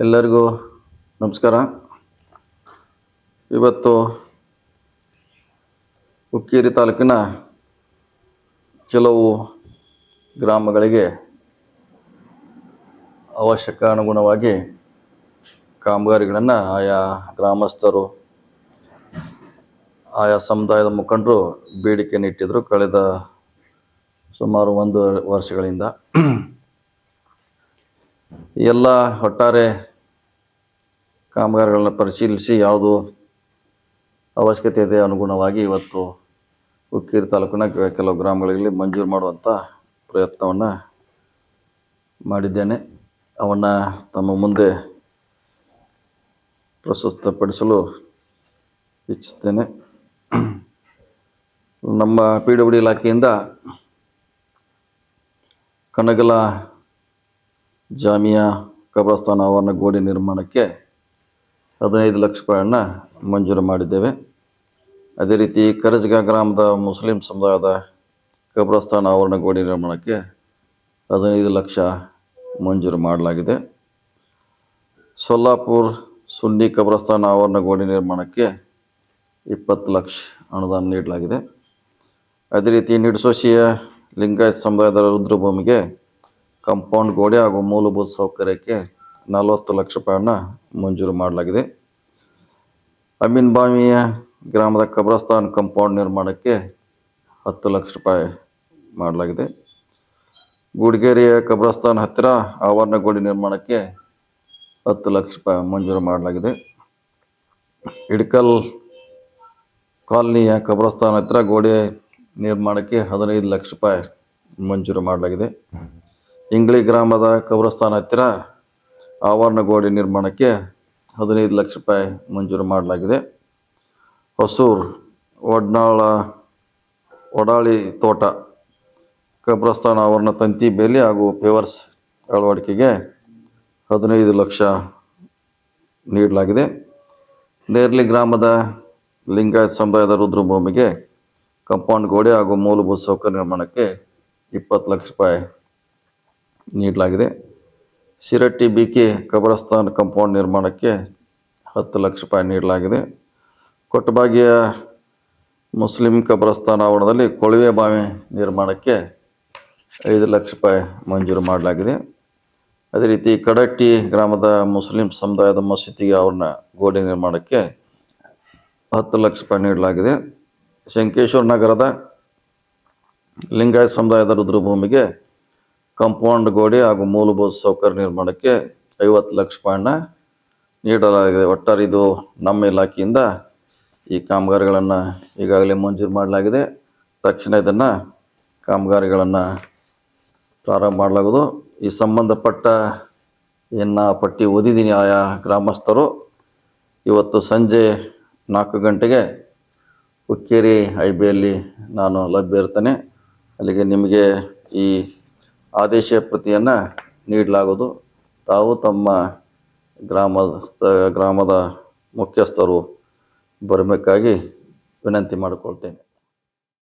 ಎಲ್ಲರಿಗೂ ನಮಸ್ಕಾರ. ಇವತ್ತು ಹುಕ್ಕೇರಿ ತಾಲೂಕಿನ ಕೆಲವು ಗ್ರಾಮಗಳಿಗೆ ಅವಶ್ಯಕ ಅನುಗುಣವಾಗಿ ಕಾಮಗಾರಿಗಳನ್ನು ಆಯಾ ಗ್ರಾಮಸ್ಥರು, ಆಯಾ ಸಮುದಾಯದ ಮುಖಂಡರು ಬೇಡಿಕೆಯನ್ನು ಇಟ್ಟಿದ್ದರು ಕಳೆದ ಸುಮಾರು 1 ವರ್ಷಗಳಿಂದ. ಎಲ್ಲ ಒಟ್ಟಾರೆ ಕಾಮಗಾರಿಗಳನ್ನು ಪರಿಶೀಲಿಸಿ ಯಾವುದು ಅವಶ್ಯಕತೆ ಇದೆ ಅನುಗುಣವಾಗಿ ಇವತ್ತು ಹುಕ್ಕೇರಿ ತಾಲೂಕಿನ ಕೆಲವು ಗ್ರಾಮಗಳಲ್ಲಿ ಮಂಜೂರು ಮಾಡುವಂಥ ಪ್ರಯತ್ನವನ್ನು ಮಾಡಿದ್ದೇನೆ. ಅವನ್ನು ತಮ್ಮ ಮುಂದೆ ಪ್ರಸ್ತುತಪಡಿಸಲು ಇಚ್ಛಿಸ್ತೇನೆ. ನಮ್ಮ PWD ಇಲಾಖೆಯಿಂದ ಕಣಗಲ ಜಾಮಿಯಾ ಕಬ್ರಸ್ತಾನ ಆವರಣ ಗೋಡೆ ನಿರ್ಮಾಣಕ್ಕೆ 15 ಲಕ್ಷ ರೂಪಾಯಿಯನ್ನು ಮಂಜೂರು ಮಾಡಿದ್ದೇವೆ. ಅದೇ ರೀತಿ ಕರಜಗ ಗ್ರಾಮದ ಮುಸ್ಲಿಂ ಸಮುದಾಯದ ಕಬ್ರಸ್ತಾನ ಆವರಣ ಗೋಡೆ ನಿರ್ಮಾಣಕ್ಕೆ 15 ಲಕ್ಷ ಮಂಜೂರು ಮಾಡಲಾಗಿದೆ. ಸೊಲ್ಲಾಪುರ್ ಸುನ್ನಿ ಕಬ್ರಸ್ತಾನ ಆವರಣ ಗೋಡೆ ನಿರ್ಮಾಣಕ್ಕೆ 20 ಲಕ್ಷ ಅನುದಾನ ನೀಡಲಾಗಿದೆ. ಅದೇ ರೀತಿ ನಿಡಸೋಶಿಯ ಲಿಂಗಾಯತ್ ಸಮುದಾಯದ ರುದ್ರಭೂಮಿಗೆ ಕಾಂಪೌಂಡ್ ಗೋಡೆ ಹಾಗೂ ಮೂಲಭೂತ ಸೌಕರ್ಯಕ್ಕೆ 40 ಲಕ್ಷ ರೂಪಾಯಿಯನ್ನು ಮಂಜೂರು ಮಾಡಲಾಗಿದೆ. ಅಮೀನ್ಬಾವಿಯ ಗ್ರಾಮದ ಕಬ್ರಸ್ತಾನ್ ಕಾಂಪೌಂಡ್ ನಿರ್ಮಾಣಕ್ಕೆ 10 ಲಕ್ಷ ರೂಪಾಯಿ ಮಾಡಲಾಗಿದೆ. ಗೂಡ್ಗೇರಿಯ ಕಬ್ರಸ್ತಾನ್ ಹತ್ತಿರ ಆವರಣ ಗೋಡೆ ನಿರ್ಮಾಣಕ್ಕೆ 10 ಲಕ್ಷ ರೂಪಾಯಿ ಮಂಜೂರು ಮಾಡಲಾಗಿದೆ. ಇಡ್ಕಲ್ ಕಾಲನಿಯ ಕಬ್ರಸ್ತಾನ್ ಹತ್ತಿರ ಗೋಡೆ ನಿರ್ಮಾಣಕ್ಕೆ 15 ಲಕ್ಷ ರೂಪಾಯಿ ಮಂಜೂರು ಮಾಡಲಾಗಿದೆ. ಇಂಗ್ಳಿ ಗ್ರಾಮದ ಕಬ್ರಸ್ತಾನ್ ಹತ್ತಿರ ಆವರಣ ಗೋಡೆ ನಿರ್ಮಾಣಕ್ಕೆ 15 ಲಕ್ಷ ರೂಪಾಯಿ ಮಂಜೂರು ಮಾಡಲಾಗಿದೆ. ಹೊಸೂರು ಒಡಾಳಿ ತೋಟ ಕಬ್ರಸ್ತಾನ್ ಆವರಣ ತಂತಿ ಬೇಲಿ ಹಾಗೂ ಪೇವರ್ಸ್ ಅಳವಡಿಕೆಗೆ 15 ಲಕ್ಷ ನೀಡಲಾಗಿದೆ. ನೇರ್ಲಿ ಗ್ರಾಮದ ಲಿಂಗಾಯತ್ ಸಮುದಾಯದ ರುದ್ರಭೂಮಿಗೆ ಕಾಂಪೌಂಡ್ ಗೋಡೆ ಹಾಗೂ ಮೂಲಭೂತ ಸೌಕರ್ಯ ನಿರ್ಮಾಣಕ್ಕೆ 20 ಲಕ್ಷ ರೂಪಾಯಿ ನೀಡಲಾಗಿದೆ. ಶಿರಟ್ಟಿ BK ಕಬ್ರಸ್ತಾನ್ ಕಾಂಪೌಂಡ್ ನಿರ್ಮಾಣಕ್ಕೆ 10 ಲಕ್ಷ ರೂಪಾಯಿ ನೀಡಲಾಗಿದೆ. ಕೊಟ್ಟಬಾಗಿಯ ಮುಸ್ಲಿಂ ಕಬ್ರಸ್ತಾನ್ ಆವರಣದಲ್ಲಿ ಕೊಳವೆ ಬಾವಿ ನಿರ್ಮಾಣಕ್ಕೆ 5 ಲಕ್ಷ ರೂಪಾಯಿ ಮಂಜೂರು ಮಾಡಲಾಗಿದೆ. ಅದೇ ರೀತಿ ಕಡಟ್ಟಿ ಗ್ರಾಮದ ಮುಸ್ಲಿಂ ಸಮುದಾಯದ ಮಸೀದಿ ಆವರಣ ಗೋಡೆ ನಿರ್ಮಾಣಕ್ಕೆ 10 ಲಕ್ಷ ರೂಪಾಯಿ ನೀಡಲಾಗಿದೆ. ಶಂಕೇಶ್ವರ ನಗರದ ಲಿಂಗಾಯತ್ ಸಮುದಾಯದ ರುದ್ರಭೂಮಿಗೆ ಕಾಂಪೌಂಡ್ ಗೋಡೆ ಹಾಗೂ ಮೂಲಭೂತ ಸೌಕರ್ಯ ನಿರ್ಮಾಣಕ್ಕೆ 50 ಲಕ್ಷ ರೂಪಾಯಿಯನ್ನು ನೀಡಲಾಗಿದೆ. ಒಟ್ಟಾರೆ ಇದು ನಮ್ಮ ಇಲಾಖೆಯಿಂದ ಈ ಕಾಮಗಾರಿಗಳನ್ನು ಈಗಾಗಲೇ ಮಂಜೂರು ಮಾಡಲಾಗಿದೆ. ತಕ್ಷಣ ಇದನ್ನು ಕಾಮಗಾರಿಗಳನ್ನು ಪ್ರಾರಂಭ ಮಾಡಲಾಗುವುದು. ಈ ಸಂಬಂಧಪಟ್ಟ ಪಟ್ಟಿ ಓದಿದ್ದೀನಿ ಆಯಾ ಗ್ರಾಮಸ್ಥರು ಇವತ್ತು ಸಂಜೆ 4 ಗಂಟೆಗೆ ಹುಕ್ಕೇರಿ IBಯಲ್ಲಿ ನಾನು ಲಭ್ಯ ಇರ್ತೇನೆ. ಅಲ್ಲಿಗೆ ನಿಮಗೆ ಈ ಆದೇಶ ಪ್ರತಿಯನ್ನು ನೀಡಲಾಗುವುದು. ತಾವು ತಮ್ಮ ಗ್ರಾಮದ ಮುಖ್ಯಸ್ಥರು ಬರಬೇಕಾಗಿ ವಿನಂತಿ ಮಾಡಿಕೊಳ್ತೇನೆ.